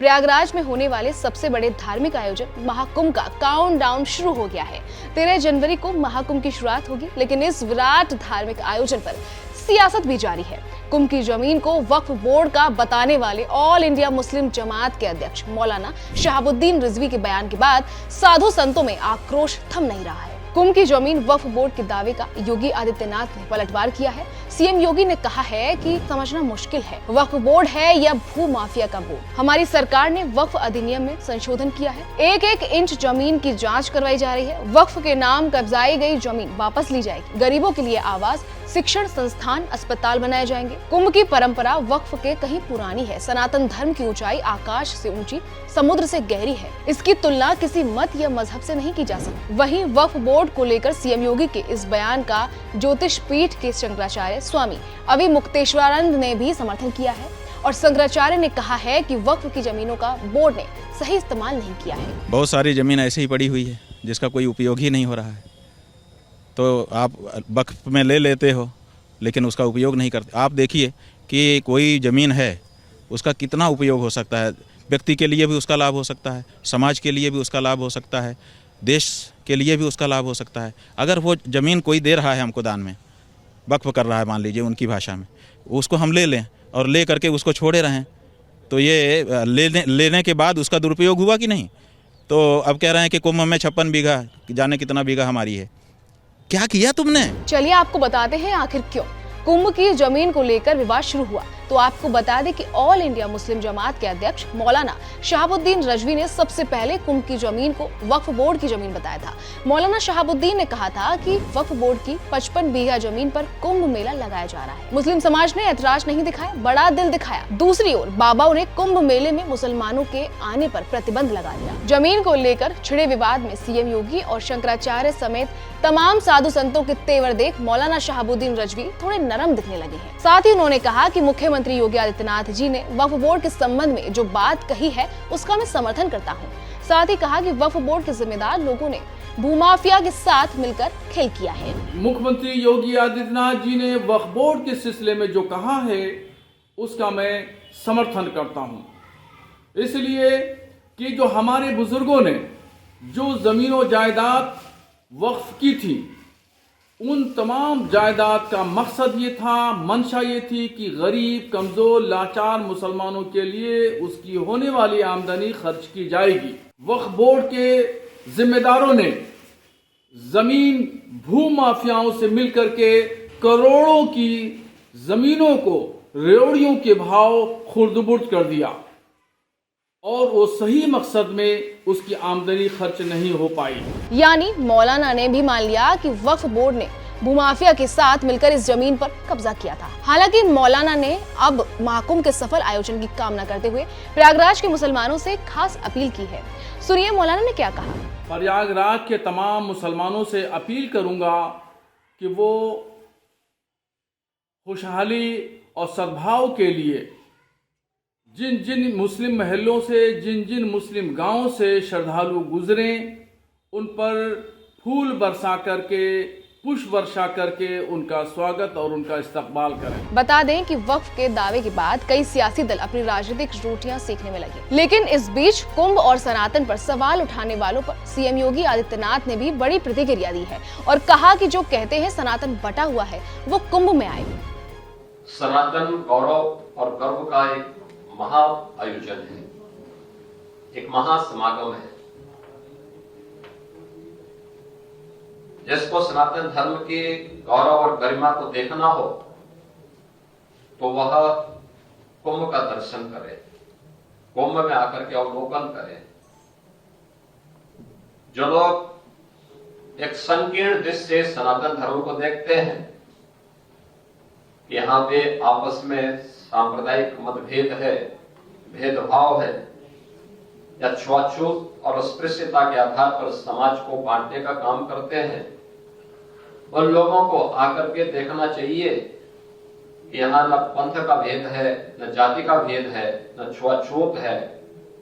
प्रयागराज में होने वाले सबसे बड़े धार्मिक आयोजन महाकुंभ का काउंटडाउन शुरू हो गया है। 13 जनवरी को महाकुंभ की शुरुआत होगी, लेकिन इस विराट धार्मिक आयोजन पर सियासत भी जारी है। कुंभ की जमीन को वक्फ बोर्ड का बताने वाले ऑल इंडिया मुस्लिम जमात के अध्यक्ष मौलाना शहाबुद्दीन रिजवी के बयान के बाद साधु संतों में आक्रोश थम नहीं रहा है। कुंभ की जमीन वक्फ बोर्ड के दावे का योगी आदित्यनाथ ने पलटवार किया है। सीएम योगी ने कहा है कि समझना मुश्किल है, वक्फ बोर्ड है या भू माफिया का बोर्ड। हमारी सरकार ने वक्फ अधिनियम में संशोधन किया है। एक एक इंच जमीन की जांच करवाई जा रही है। वक्फ के नाम कब्जाई गई जमीन वापस ली जाएगी। गरीबों के लिए आवास, शिक्षण संस्थान, अस्पताल बनाए जाएंगे। कुंभ की परंपरा वक्फ के कहीं पुरानी है। सनातन धर्म की ऊंचाई आकाश से ऊंची, समुद्र से गहरी है। इसकी तुलना किसी मत या मजहब से नहीं की जा सकती। वहीं वक्फ बोर्ड को लेकर सीएम योगी के इस बयान का ज्योतिष पीठ के शंकराचार्य स्वामी अवि मुक्तेश्वरानंद ने भी समर्थन किया है और शंकराचार्य ने कहा है कि वक्फ की जमीनों का बोर्ड ने सही इस्तेमाल नहीं किया है। बहुत सारी जमीन ऐसे ही पड़ी हुई है जिसका कोई उपयोग ही नहीं हो रहा है, तो आप वक्फ में ले लेते हो लेकिन उसका उपयोग नहीं करते। आप देखिए कि कोई ज़मीन है, उसका कितना उपयोग हो सकता है। व्यक्ति के लिए भी उसका लाभ हो सकता है, समाज के लिए भी उसका लाभ हो सकता है, देश के लिए भी उसका लाभ हो सकता है। अगर वो ज़मीन कोई दे रहा है हमको दान में, वक्फ कर रहा है मान लीजिए उनकी भाषा में, उसको हम ले लें और ले करके उसको छोड़े रहें, तो ये लेने के बाद उसका दुरुपयोग हुआ कि नहीं। तो अब कह रहे हैं कि कुंभ में 56 बीघा, जाने कितना बीघा हमारी है। क्या किया तुमने? चलिए आपको बताते हैं आखिर क्यों कुंभ की जमीन को लेकर विवाद शुरू हुआ। तो आपको बता दें कि ऑल इंडिया मुस्लिम जमात के अध्यक्ष मौलाना शहाबुद्दीन रिजवी ने सबसे पहले कुंभ की जमीन को वक्फ बोर्ड की जमीन बताया था। मौलाना शहाबुद्दीन ने कहा था कि वक्फ बोर्ड की 55 बीघा जमीन पर कुंभ मेला लगाया जा रहा है। मुस्लिम समाज ने ऐतराज नहीं दिखाया, बड़ा दिल दिखाया। दूसरी ओर बाबाओं ने कुंभ मेले में मुसलमानों के आने पर प्रतिबंध लगा दिया। जमीन को लेकर छिड़े विवाद में सीएम योगी और शंकराचार्य समेत तमाम साधु संतों के तेवर देख मौलाना शहाबुद्दीन रिजवी थोड़े नरम दिखने लगे हैं। साथ ही उन्होंने कहा कि मुख्यमंत्री योगी आदित्यनाथ जी ने वक्फ बोर्ड के संबंध में जो बात कही है उसका मैं समर्थन करता हूं। साथ ही कहा कि वक्फ बोर्ड के जिम्मेदार लोगों ने भूमाफिया के साथ मिलकर खेल किया है। मुख्यमंत्री योगी आदित्यनाथ जी ने वक्फ बोर्ड के सिलसिले में जो कहा है उसका मैं समर्थन करता हूं, इसलिए कि जो हमारे बुजुर्गों ने जो जमीनों जायदाद वक्फ की थी, उन तमाम जायदाद का मकसद ये था, मंशा ये थी कि गरीब, कमजोर, लाचार मुसलमानों के लिए उसकी होने वाली आमदनी खर्च की जाएगी। वक्फ बोर्ड के जिम्मेदारों ने जमीन भू माफियाओं से मिलकर के करोड़ों की जमीनों को रेवड़ियों के भाव खुर्द-बुर्द कर दिया और वो सही मकसद में उसकी आमदनी खर्च नहीं हो पाई। यानी मौलाना ने भी मान लिया कि वक्फ बोर्ड ने भूमाफिया के साथ मिलकर इस जमीन पर कब्जा किया था। हालांकि मौलाना ने अब महाकुंभ के सफल आयोजन की कामना करते हुए प्रयागराज के मुसलमानों से खास अपील की है। सुनिए मौलाना ने क्या कहा। प्रयागराज के तमाम मुसलमानों से अपील करूंगा कि वो खुशहाली और सद्भाव के लिए जिन जिन मुस्लिम महलों से, जिन जिन मुस्लिम गांवों से श्रद्धालु गुजरें, उन पर फूल बरसा करके, पुष्प वर्षा करके उनका स्वागत और उनका इस्तकबाल करें। बता दें कि वक्फ के दावे के बाद कई सियासी दल अपनी राजनीतिक रोटियां सेकने में लगे, लेकिन इस बीच कुंभ और सनातन पर सवाल उठाने वालों पर सीएम योगी आदित्यनाथ ने भी बड़ी प्रतिक्रिया दी है और कहा कि जो कहते हैं सनातन बटा हुआ है वो कुंभ में आए। सनातन गौरव और गर्व का एक महा आयोजन है, एक महासमागम है, जिसको सनातन धर्म के गौरव और गरिमा को देखना हो तो वह कुंभ का दर्शन करे, कुंभ में आकर के अवलोकन करे। जो लोग एक संकीर्ण दृष्टि से सनातन धर्म को देखते हैं, यहाँ पे आपस में सांप्रदायिक मतभेद है, भेदभाव है या छुआछूत और अस्पृश्यता के आधार पर समाज को बांटने का काम करते हैं, उन लोगों को आकर के देखना चाहिए कि यहाँ न पंथ का भेद है, न जाति का भेद है, न छुआछूत है,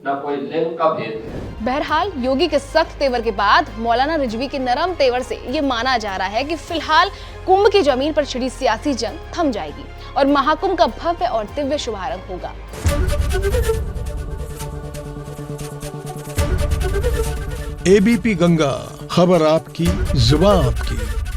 न कोई लिंग का भेद है। बहरहाल योगी के सख्त तेवर के बाद मौलाना रिजवी के नरम तेवर से ये माना जा रहा है कि फिलहाल कुंभ की जमीन पर छिड़ी सियासी जंग थम जाएगी और महाकुंभ का भव्य और दिव्य शुभारंभ होगा। एबीपी गंगा, खबर आपकी, जुबान आपकी।